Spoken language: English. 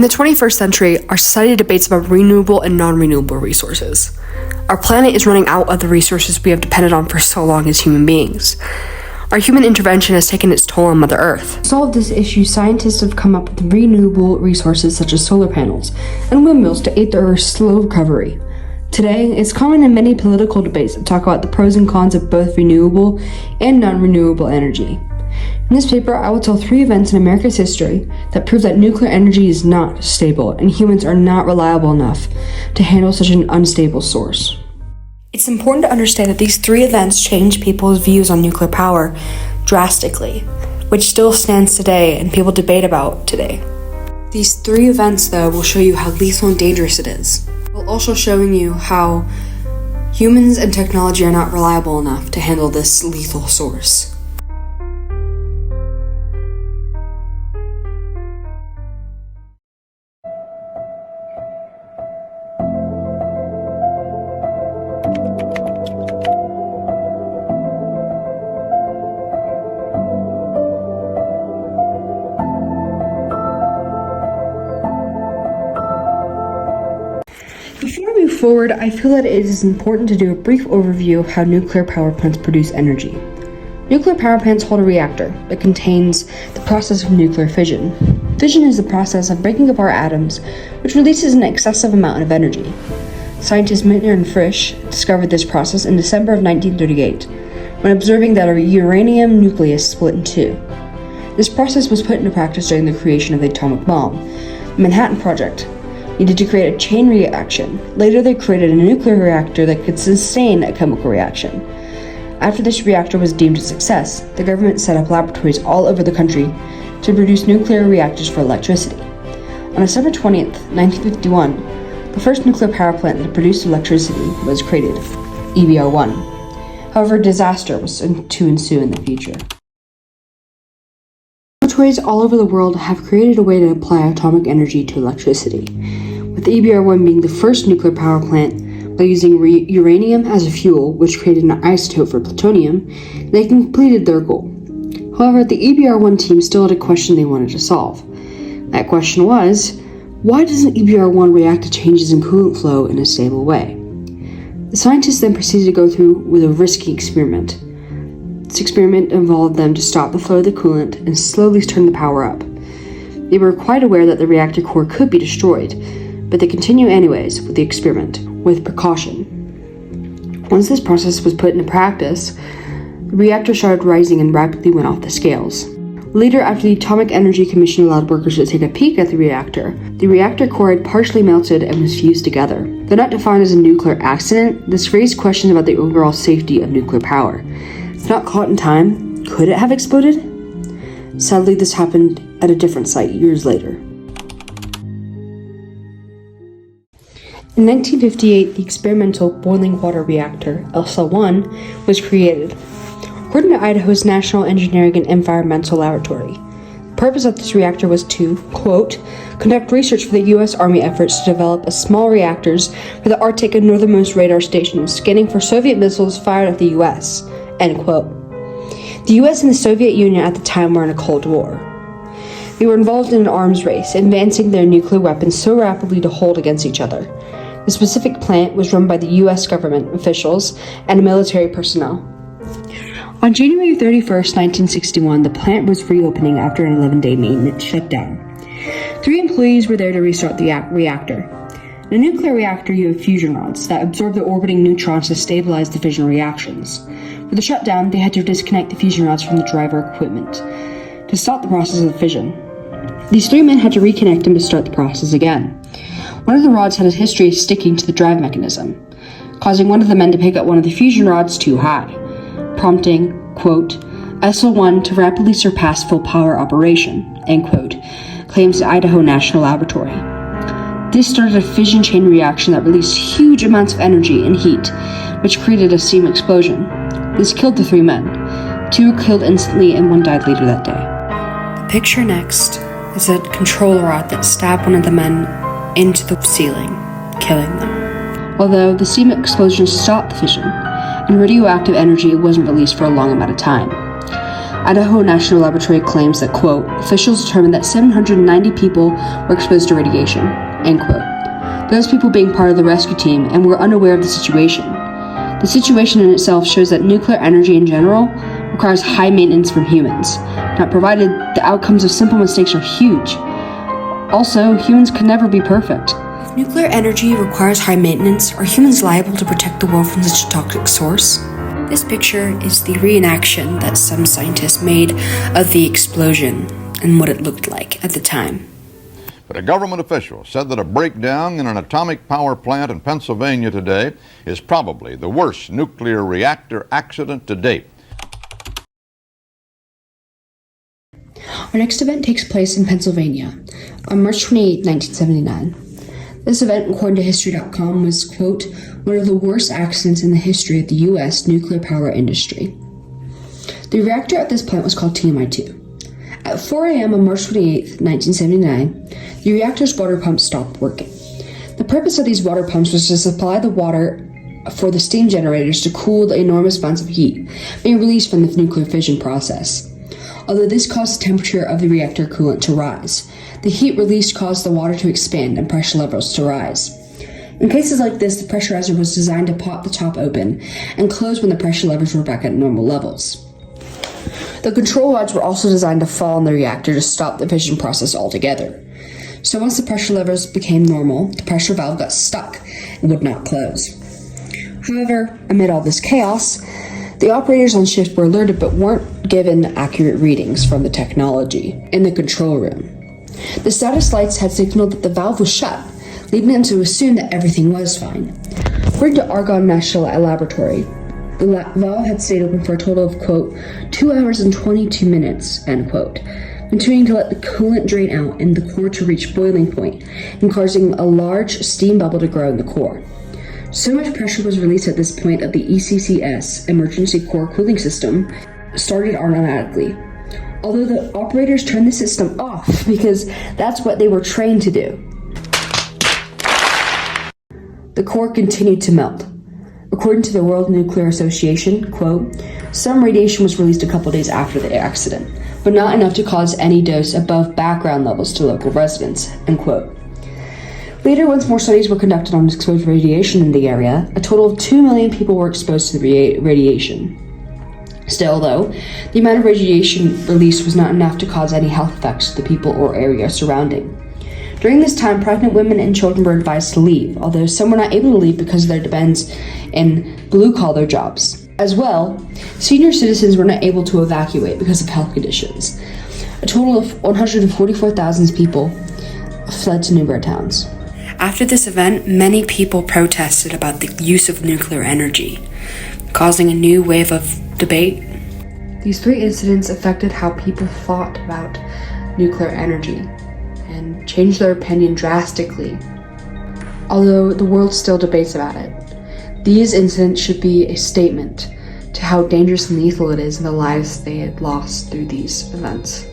In the 21st century, our society debates about renewable and non-renewable resources. Our planet is running out of the resources we have depended on for so long as human beings. Our human intervention has taken its toll on Mother Earth. To solve this issue, scientists have come up with renewable resources such as solar panels and windmills to aid the Earth's slow recovery. Today, it's common in many political debates to talk about the pros and cons of both renewable and non-renewable energy. In this paper, I will tell 3 events in America's history that prove that nuclear energy is not stable and humans are not reliable enough to handle such an unstable source. It's important to understand that these 3 events changed people's views on nuclear power drastically, which still stands today and people debate about today. These 3 events, though, will show you how lethal and dangerous it is, while also showing you how humans and technology are not reliable enough to handle this lethal source. Before I move forward, I feel that it is important to do a brief overview of how nuclear power plants produce energy. Nuclear power plants hold a reactor that contains the process of nuclear fission. Fission is the process of breaking apart atoms, which releases an excessive amount of energy. Scientist Minter and Frisch discovered this process in December of 1938, when observing that a uranium nucleus split in 2. This process was put into practice during the creation of the atomic bomb. The Manhattan Project needed to create a chain reaction. Later, they created a nuclear reactor that could sustain a chemical reaction. After this reactor was deemed a success, the government set up laboratories all over the country to produce nuclear reactors for electricity. On December 20th, 1951, the first nuclear power plant that produced electricity was created, EBR-1. However, disaster was to ensue in the future. Laboratories all over the world have created a way to apply atomic energy to electricity, with EBR-1 being the first nuclear power plant by using uranium as a fuel, which created an isotope for plutonium. They completed their goal. However, the EBR-1 team still had a question they wanted to solve. That question was, why doesn't EBR-1 react to changes in coolant flow in a stable way? The scientists then proceeded to go through with a risky experiment. This experiment involved them to stop the flow of the coolant and slowly turn the power up. They were quite aware that the reactor core could be destroyed, but they continued anyways with the experiment, with precaution. Once this process was put into practice, the reactor started rising and rapidly went off the scales. Later, after the Atomic Energy Commission allowed workers to take a peek at the reactor core had partially melted and was fused together. Though not defined as a nuclear accident, this raised questions about the overall safety of nuclear power. If not caught in time, could it have exploded? Sadly, this happened at a different site years later. In 1958, the experimental boiling water reactor, ELSA-1, was created. According to Idaho's National Engineering and Environmental Laboratory, the purpose of this reactor was to, quote, conduct research for the U.S. Army efforts to develop small reactors for the Arctic and northernmost radar stations, scanning for Soviet missiles fired at the U.S., end quote. The U.S. and the Soviet Union at the time were in a Cold War. They were involved in an arms race, advancing their nuclear weapons so rapidly to hold against each other. The specific plant was run by the U.S. government officials and military personnel. On January 31st, 1961, the plant was reopening after an 11-day maintenance shutdown. 3 employees were there to restart the reactor. In a nuclear reactor, you have fusion rods that absorb the orbiting neutrons to stabilize the fission reactions. For the shutdown, they had to disconnect the fusion rods from the driver equipment to stop the process of fission. These 3 men had to reconnect them to start the process again. One of the rods had a history of sticking to the drive mechanism, causing one of the men to pick up one of the fusion rods too high, prompting, quote, ELSA-1 to rapidly surpass full power operation, end quote, claims the Idaho National Laboratory. This started a fission chain reaction that released huge amounts of energy and heat, which created a steam explosion. This killed the 3 men. 2 were killed instantly and 1 died later that day. The picture next is a control rod that stabbed one of the men into the ceiling, killing them. Although the steam explosion stopped the fission, and radioactive energy wasn't released for a long amount of time. Idaho National Laboratory claims that, quote, officials determined that 790 people were exposed to radiation, end quote. Those people being part of the rescue team and were unaware of the situation. The situation in itself shows that nuclear energy in general requires high maintenance from humans. Not provided, the outcomes of simple mistakes are huge. Also, humans can never be perfect. If nuclear energy requires high maintenance, are humans liable to protect the world from such a toxic source? This picture is the reenaction that some scientists made of the explosion and what it looked like at the time. But a government official said that a breakdown in an atomic power plant in Pennsylvania today is probably the worst nuclear reactor accident to date. Our next event takes place in Pennsylvania on March 28, 1979. This event, according to History.com, was, quote, one of the worst accidents in the history of the U.S. nuclear power industry. The reactor at this plant was called TMI-2. At 4 a.m. on March 28, 1979, the reactor's water pumps stopped working. The purpose of these water pumps was to supply the water for the steam generators to cool the enormous amounts of heat being released from the nuclear fission process. Although this caused the temperature of the reactor coolant to rise, the heat released caused the water to expand and pressure levels to rise. In cases like this, the pressurizer was designed to pop the top open and close when the pressure levels were back at normal levels. The control rods were also designed to fall in the reactor to stop the fission process altogether. So once the pressure levels became normal, the pressure valve got stuck and would not close. However, amid all this chaos, the operators on shift were alerted but weren't given accurate readings from the technology in the control room. The status lights had signaled that the valve was shut, leading them to assume that everything was fine. According to Argonne National Laboratory, the valve had stayed open for a total of, quote, 2 hours and 22 minutes, end quote, continuing to let the coolant drain out and the core to reach boiling point and causing a large steam bubble to grow in the core. So much pressure was released at this point that the ECCS, Emergency Core Cooling System, started automatically. Although the operators turned the system off because that's what they were trained to do. The core continued to melt. According to the World Nuclear Association, quote, some radiation was released a couple days after the accident, but not enough to cause any dose above background levels to local residents, end quote. Later, once more studies were conducted on exposed radiation in the area, a total of 2 million people were exposed to the radiation. Still, though, the amount of radiation released was not enough to cause any health effects to the people or area surrounding. During this time, pregnant women and children were advised to leave, although some were not able to leave because of their dependence in blue-collar jobs. As well, senior citizens were not able to evacuate because of health conditions. A total of 144,000 people fled to neighboring towns. After this event, many people protested about the use of nuclear energy, causing a new wave of debate. These 3 incidents affected how people thought about nuclear energy and changed their opinion drastically. Although the world still debates about it, these incidents should be a statement to how dangerous and lethal it is in the lives they had lost through these events.